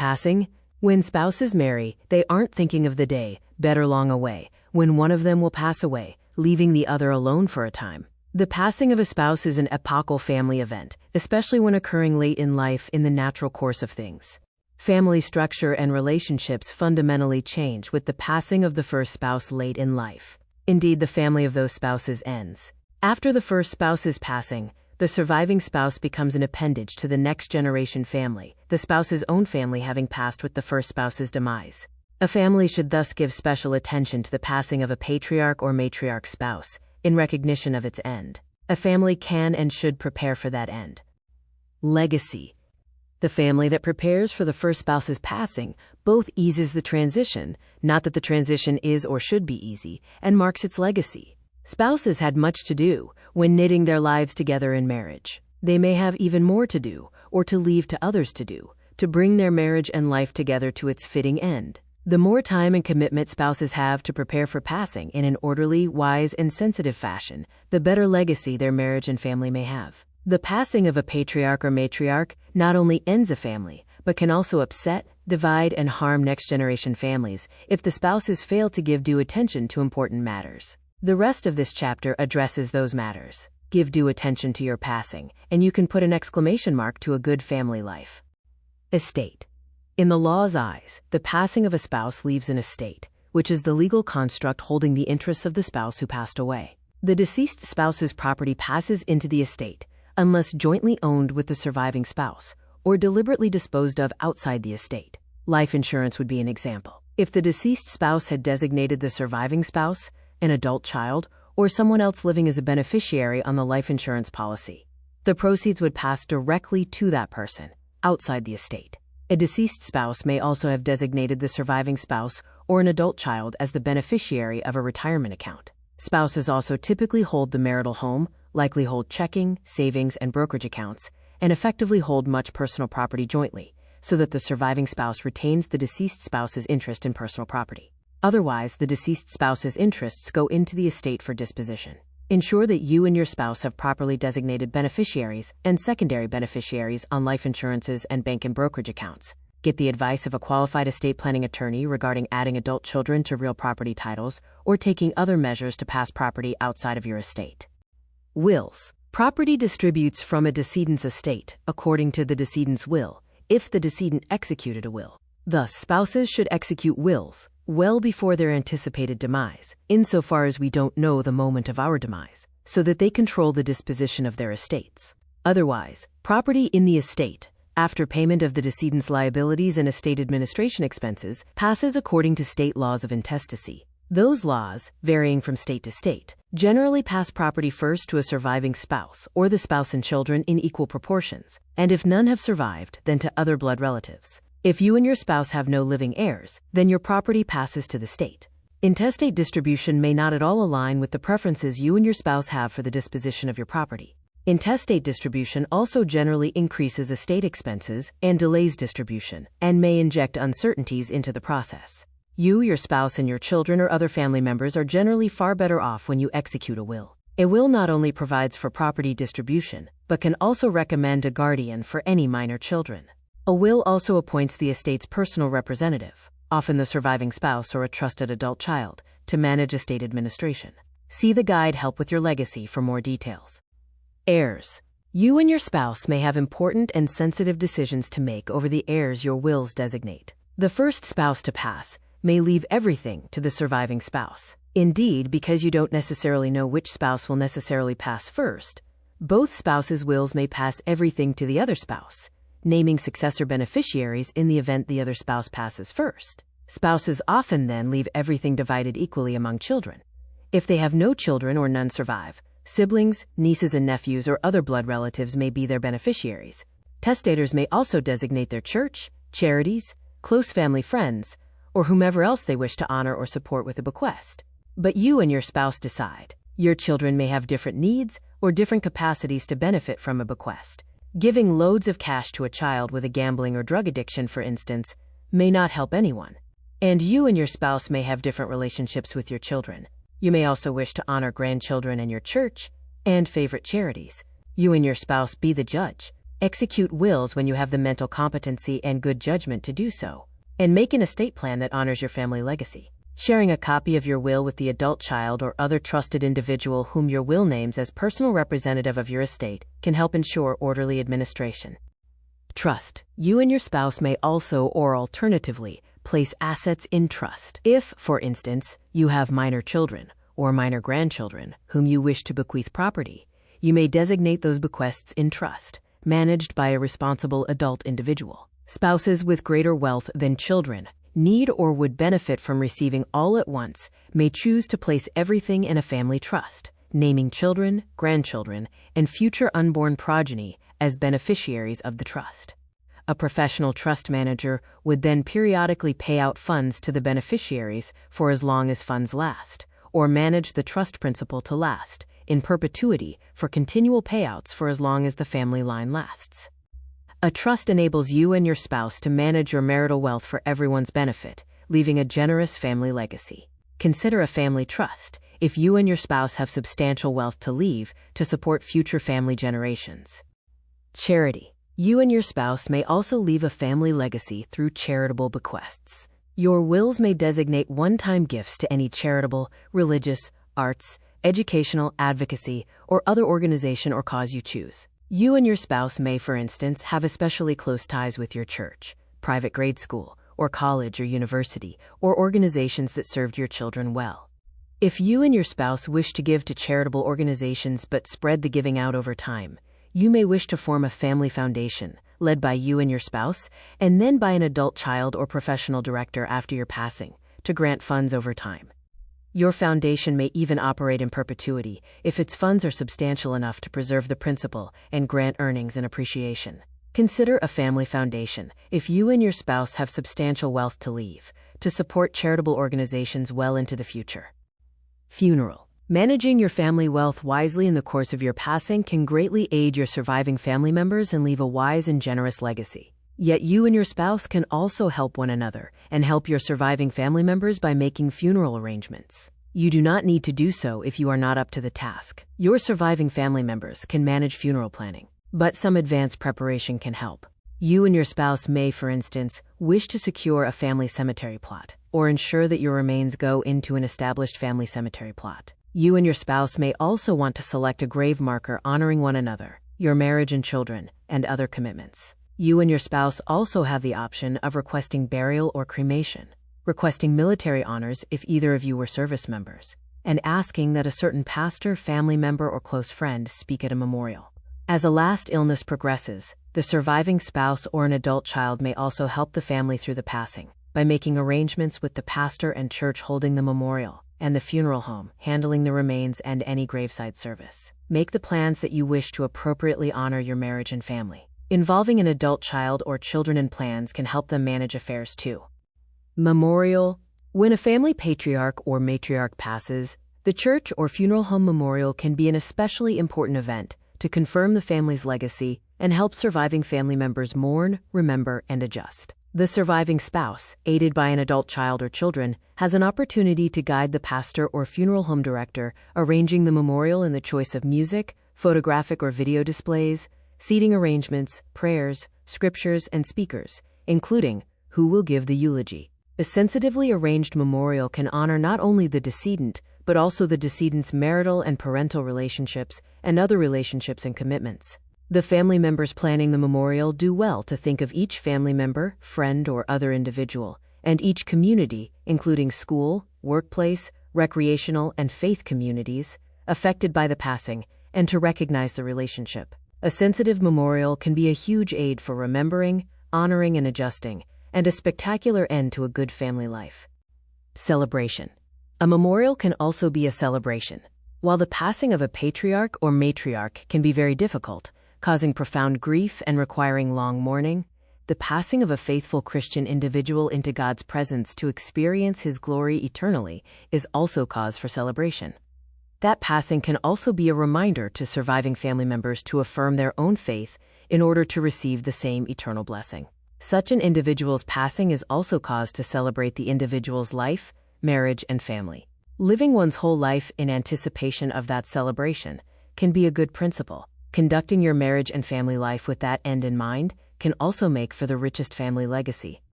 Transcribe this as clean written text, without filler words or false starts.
Passing. When spouses marry, they aren't thinking of the day, better long away, when one of them will pass away, leaving the other alone for a time. The passing of a spouse is an epochal family event, especially when occurring late in life in the natural course of things. Family structure and relationships fundamentally change with the passing of the first spouse late in life. Indeed, the family of those spouses ends. After the first spouse's passing, the surviving spouse becomes an appendage to the next generation family, the spouse's own family having passed with the first spouse's demise. A family should thus give special attention to the passing of a patriarch or matriarch spouse, in recognition of its end. A family can and should prepare for that end. Legacy. The family that prepares for the first spouse's passing both eases the transition, not that the transition is or should be easy, and marks its legacy. Spouses had much to do when knitting their lives together in marriage. They may have even more to do, or to leave to others to do, to bring their marriage and life together to its fitting end. The more time and commitment spouses have to prepare for passing in an orderly, wise, and sensitive fashion, the better legacy their marriage and family may have. The passing of a patriarch or matriarch not only ends a family, but can also upset, divide, and harm next-generation families if the spouses fail to give due attention to important matters. The rest of this chapter addresses those matters. Give due attention to your passing, and you can put an exclamation mark to a good family life. Estate. In the law's eyes, the passing of a spouse leaves an estate, which is the legal construct holding the interests of the spouse who passed away. The deceased spouse's property passes into the estate, unless jointly owned with the surviving spouse, or deliberately disposed of outside the estate. Life insurance would be an example. If the deceased spouse had designated the surviving spouse, an adult child, or someone else living as a beneficiary on the life insurance policy, the proceeds would pass directly to that person, outside the estate. A deceased spouse may also have designated the surviving spouse or an adult child as the beneficiary of a retirement account. Spouses also typically hold the marital home, likely hold checking, savings, and brokerage accounts, and effectively hold much personal property jointly, so that the surviving spouse retains the deceased spouse's interest in personal property. Otherwise, the deceased spouse's interests go into the estate for disposition. Ensure that you and your spouse have properly designated beneficiaries and secondary beneficiaries on life insurances and bank and brokerage accounts. Get the advice of a qualified estate planning attorney regarding adding adult children to real property titles or taking other measures to pass property outside of your estate. Wills. Property distributes from a decedent's estate according to the decedent's will, if the decedent executed a will. Thus, spouses should execute wills well before their anticipated demise, insofar as we don't know the moment of our demise, so that they control the disposition of their estates. Otherwise, property in the estate, after payment of the decedent's liabilities and estate administration expenses, passes according to state laws of intestacy. Those laws, varying from state to state, generally pass property first to a surviving spouse or the spouse and children in equal proportions, and if none have survived, then to other blood relatives. If you and your spouse have no living heirs, then your property passes to the state. Intestate distribution may not at all align with the preferences you and your spouse have for the disposition of your property. Intestate distribution also generally increases estate expenses and delays distribution, and may inject uncertainties into the process. You, your spouse, and your children or other family members are generally far better off when you execute a will. A will not only provides for property distribution, but can also recommend a guardian for any minor children. A will also appoints the estate's personal representative, often the surviving spouse or a trusted adult child, to manage estate administration. See the guide Help with Your Legacy for more details. Heirs. You and your spouse may have important and sensitive decisions to make over the heirs your wills designate. The first spouse to pass may leave everything to the surviving spouse. Indeed, because you don't necessarily know which spouse will necessarily pass first, both spouses' wills may pass everything to the other spouse, naming successor beneficiaries in the event the other spouse passes first. Spouses often then leave everything divided equally among children. If they have no children or none survive, siblings, nieces and nephews or other blood relatives may be their beneficiaries. Testators may also designate their church, charities, close family friends, or whomever else they wish to honor or support with a bequest. But you and your spouse decide. Your children may have different needs or different capacities to benefit from a bequest. Giving loads of cash to a child with a gambling or drug addiction, for instance, may not help anyone. And you and your spouse may have different relationships with your children. You may also wish to honor grandchildren and your church, and favorite charities. You and your spouse be the judge. Execute wills when you have the mental competency and good judgment to do so. And make an estate plan that honors your family legacy. Sharing a copy of your will with the adult child or other trusted individual whom your will names as personal representative of your estate can help ensure orderly administration. Trust. You and your spouse may also, or alternatively, place assets in trust. If, for instance, you have minor children or minor grandchildren whom you wish to bequeath property, you may designate those bequests in trust, managed by a responsible adult individual. Spouses with greater wealth than children need or would benefit from receiving all at once may choose to place everything in a family trust, naming children, grandchildren, and future unborn progeny as beneficiaries of the trust. A professional trust manager would then periodically pay out funds to the beneficiaries for as long as funds last, or manage the trust principal to last, in perpetuity, for continual payouts for as long as the family line lasts. A trust enables you and your spouse to manage your marital wealth for everyone's benefit, leaving a generous family legacy. Consider a family trust if you and your spouse have substantial wealth to leave to support future family generations. Charity. You and your spouse may also leave a family legacy through charitable bequests. Your wills may designate one-time gifts to any charitable, religious, arts, educational, advocacy, or other organization or cause you choose. You and your spouse may, for instance, have especially close ties with your church, private grade school, or college or university, or organizations that served your children well. If you and your spouse wish to give to charitable organizations but spread the giving out over time, you may wish to form a family foundation, led by you and your spouse, and then by an adult child or professional director after your passing, to grant funds over time. Your foundation may even operate in perpetuity if its funds are substantial enough to preserve the principal and grant earnings and appreciation. Consider a family foundation if you and your spouse have substantial wealth to leave, to support charitable organizations well into the future. Funeral. Managing your family wealth wisely in the course of your passing can greatly aid your surviving family members and leave a wise and generous legacy. Yet you and your spouse can also help one another and help your surviving family members by making funeral arrangements. You do not need to do so if you are not up to the task. Your surviving family members can manage funeral planning, but some advanced preparation can help. You and your spouse may, for instance, wish to secure a family cemetery plot, or ensure that your remains go into an established family cemetery plot. You and your spouse may also want to select a grave marker honoring one another, your marriage and children, and other commitments. You and your spouse also have the option of requesting burial or cremation, requesting military honors if either of you were service members, and asking that a certain pastor, family member, or close friend speak at a memorial. As a last illness progresses, the surviving spouse or an adult child may also help the family through the passing by making arrangements with the pastor and church holding the memorial, and the funeral home handling the remains and any graveside service. Make the plans that you wish to appropriately honor your marriage and family. Involving an adult child or children in plans can help them manage affairs too. Memorial. When a family patriarch or matriarch passes, the church or funeral home memorial can be an especially important event to confirm the family's legacy and help surviving family members mourn, remember, and adjust. The surviving spouse, aided by an adult child or children, has an opportunity to guide the pastor or funeral home director, arranging the memorial in the choice of music, photographic or video displays, seating arrangements, prayers, scriptures, and speakers, including who will give the eulogy. A sensitively arranged memorial can honor not only the decedent, but also the decedent's marital and parental relationships and other relationships and commitments. The family members planning the memorial do well to think of each family member, friend, or other individual, and each community, including school, workplace, recreational, and faith communities, affected by the passing, and to recognize the relationship. A sensitive memorial can be a huge aid for remembering, honoring, and adjusting, and a spectacular end to a good family life. Celebration. A memorial can also be a celebration. While the passing of a patriarch or matriarch can be very difficult, causing profound grief and requiring long mourning, the passing of a faithful Christian individual into God's presence to experience His glory eternally is also cause for celebration. That passing can also be a reminder to surviving family members to affirm their own faith in order to receive the same eternal blessing. Such an individual's passing is also cause to celebrate the individual's life, marriage, and family. Living one's whole life in anticipation of that celebration can be a good principle. Conducting your marriage and family life with that end in mind can also make for the richest family legacy.